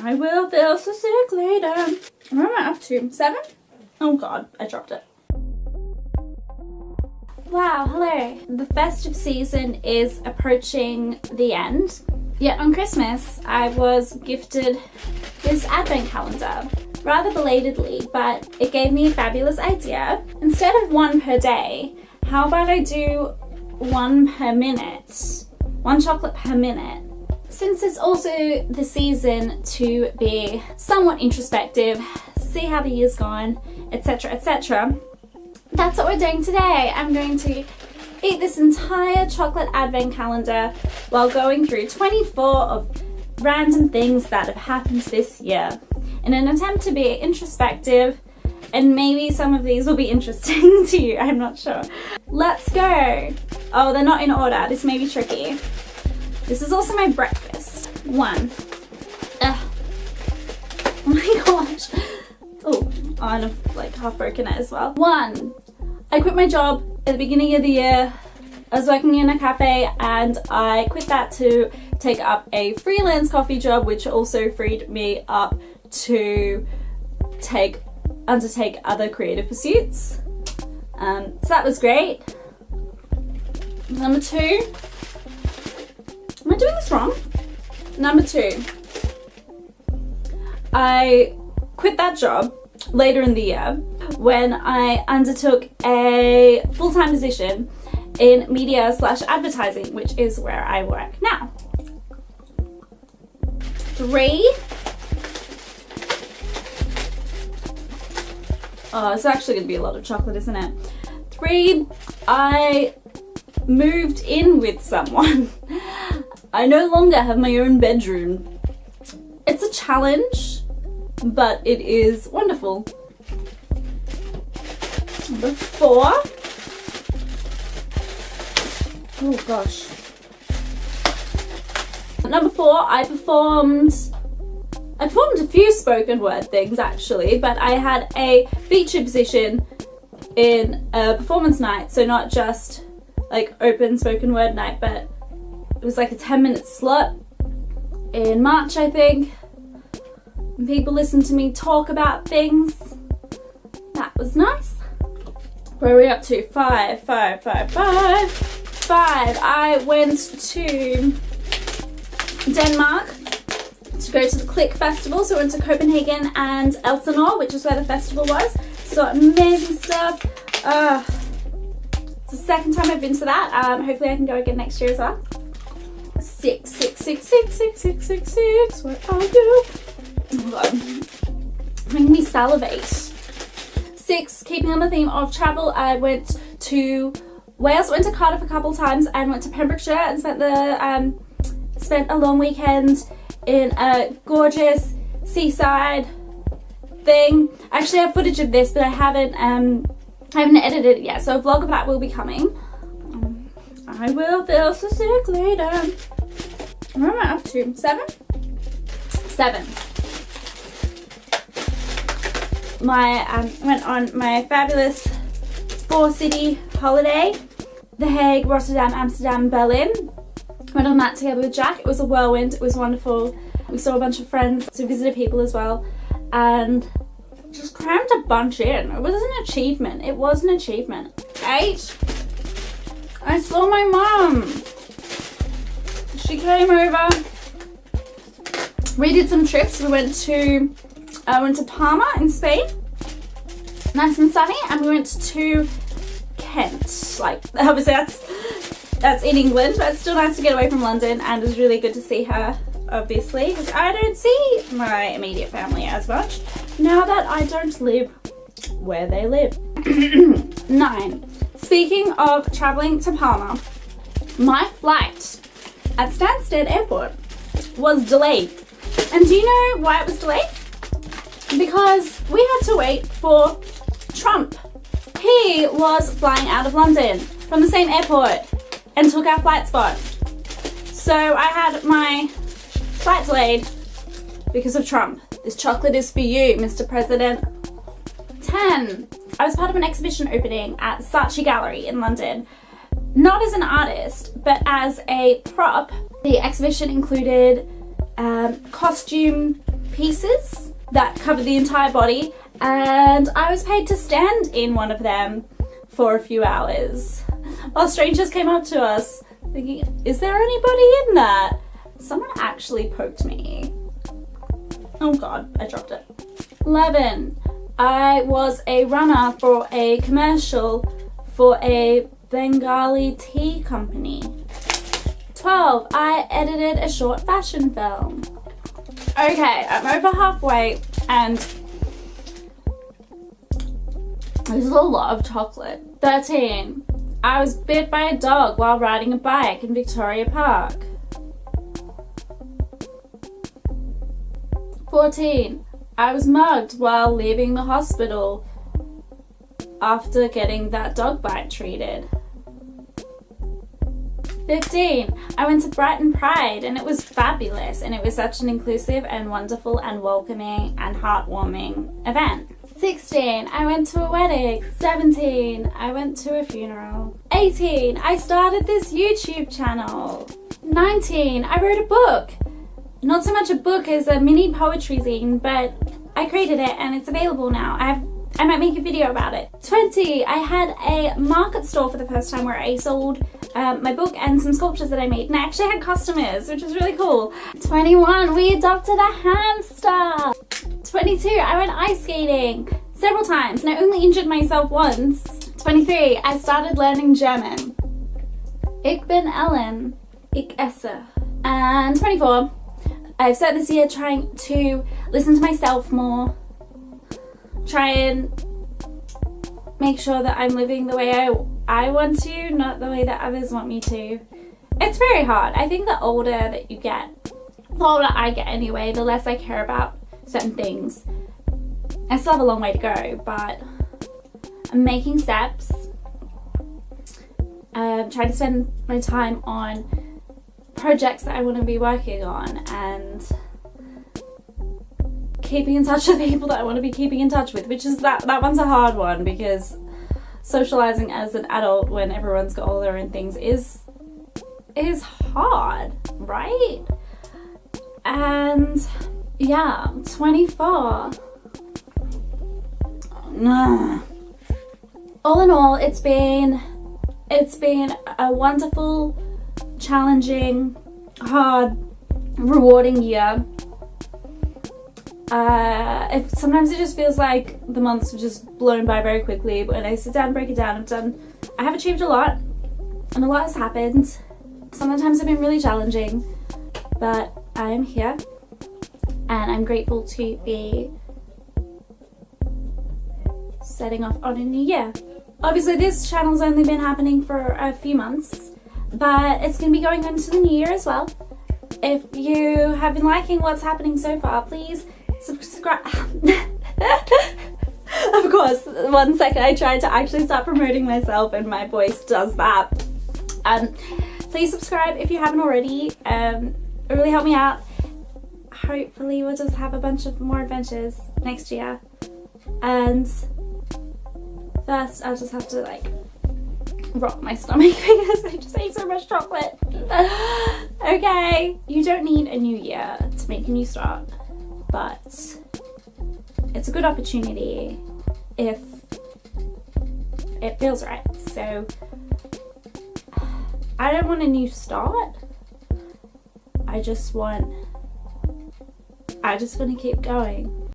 I will feel so sick later. Where am I up to? 7? Oh god, I dropped it. Wow, hello. The festive season is approaching the end. Yet on Christmas, I was gifted this advent calendar. Rather belatedly, but it gave me a fabulous idea. Instead of 1 per day, how about I do 1 per minute? 1 chocolate per minute. Since it's also the season to be somewhat introspective, see how the year's gone, etc, etc, that's what we're doing today. I'm going to eat this entire chocolate advent calendar while going through 24 of random things that have happened this year in an attempt to be introspective, and maybe some of these will be interesting to you, I'm not sure. Let's go. Oh, they're not in order. This may be tricky. This is also my breakfast. 1. Ugh. Oh my gosh. Oh, and I've like half broken it as well. 1. I quit my job at the beginning of the year. I was working in a cafe and I quit that to take up a freelance coffee job, which also freed me up to undertake other creative pursuits. So that was great. Number 2. Am I doing this wrong? Number 2. I quit that job later in the year when I undertook a full-time position in media/advertising, which is where I work now. 3. Oh, it's actually going to be a lot of chocolate, isn't it? 3. I moved in with someone. I no longer have my own bedroom. It's a challenge, but it is wonderful. Number 4. Oh gosh. Number 4, I performed a few spoken word things actually, but I had a featured position in a performance night, so not just like open spoken word night, but it was like a 10-minute slot in March, I think. And people listened to me talk about things. That was nice. Where are we up to? 5. 5. I went to Denmark to go to the Click Festival. So I went to Copenhagen and Elsinore, which is where the festival was. So amazing stuff. It's the second time I've been to that. Hopefully I can go again next year as well. 6. Where are you? Oh god. Making me salivate. 6. Keeping on the theme of travel, I went to Wales, went to Cardiff a couple times, and went to Pembrokeshire and spent a long weekend in a gorgeous seaside thing. I actually have footage of this, but I haven't edited it yet, so a vlog of that will be coming. I will feel so sick later. Where am I up to? 7? 7. Went on my fabulous 4-city holiday. The Hague, Rotterdam, Amsterdam, Berlin. Went on that together with Jack. It was a whirlwind. It was wonderful. We saw a bunch of friends, so visited people as well, and just crammed a bunch in. It was an achievement. It was an achievement. 8. I saw my mum. She came over. We did some trips. We went to Palma in Spain, nice and sunny, and we went to Kent. Like, obviously that's in England, but it's still nice to get away from London, and it was really good to see her, obviously, because I don't see my immediate family as much now that I don't live where they live. 9. Speaking of traveling to Palma, my flight at Stansted Airport was delayed. And do you know why it was delayed? Because we had to wait for Trump. He was flying out of London from the same airport and took our flight spot. So I had my flight delayed because of Trump. This chocolate is for you, Mr. President. 10. I was part of an exhibition opening at Saatchi Gallery in London. Not as an artist, but as a prop. The exhibition included costume pieces that covered the entire body, and I was paid to stand in one of them for a few hours while strangers came up to us thinking, is there anybody in that? Someone actually poked me. Oh god, I dropped it. 11. I was a runner for a commercial for a Bengali tea company. 12. I edited a short fashion film. Okay, I'm over halfway and this is a lot of chocolate. 13. I was bit by a dog while riding a bike in Victoria Park. 14. I was mugged while leaving the hospital after getting that dog bite treated. 15. I went to Brighton Pride and it was fabulous, and it was such an inclusive and wonderful and welcoming and heartwarming event. 16. I went to a wedding. 17. I went to a funeral. 18. I started this YouTube channel. 19. I wrote a book. Not so much a book as a mini poetry zine, but I created it and it's available now. I might make a video about it. 20. I had a market store for the first time where I sold my book and some sculptures that I made, and I actually had customers, which was really cool. 21. We adopted a hamster. 22. I went ice skating several times and I only injured myself once. 23. I started learning German. Ich bin Ellen. Ich esse. And 24. I've spent this year trying to listen to myself more, try and make sure that I'm living the way I want to, not the way that others want me to. It's very hard. I think the older that you get, the older I get anyway, the less I care about certain things. I still have a long way to go, but I'm making steps. I'm trying to spend my time on projects that I want to be working on and keeping in touch with people that I want to be keeping in touch with, which is that one's a hard one, because socializing as an adult when everyone's got older and things is hard, right? And yeah, 24. All in all, it's been a wonderful, challenging, hard, rewarding year. Sometimes it just feels like the months have just blown by very quickly, but when I sit down and break it down, I have achieved a lot, and a lot has happened. Sometimes have been really challenging, but I'm here and I'm grateful to be setting off on a new year. Obviously this channel's only been happening for a few months, but it's going to be going on to the new year as well. If you have been liking what's happening so far, please subscribe. Of course, 1 second I tried to actually start promoting myself and my voice does that. Please subscribe if you haven't already. It really helped me out. Hopefully we'll just have a bunch of more adventures next year. And first I'll just have to like rock my stomach because I just ate so much chocolate. Okay, you don't need a new year to make a new start, but it's a good opportunity if it feels right. So I don't want a new start. I just want to keep going.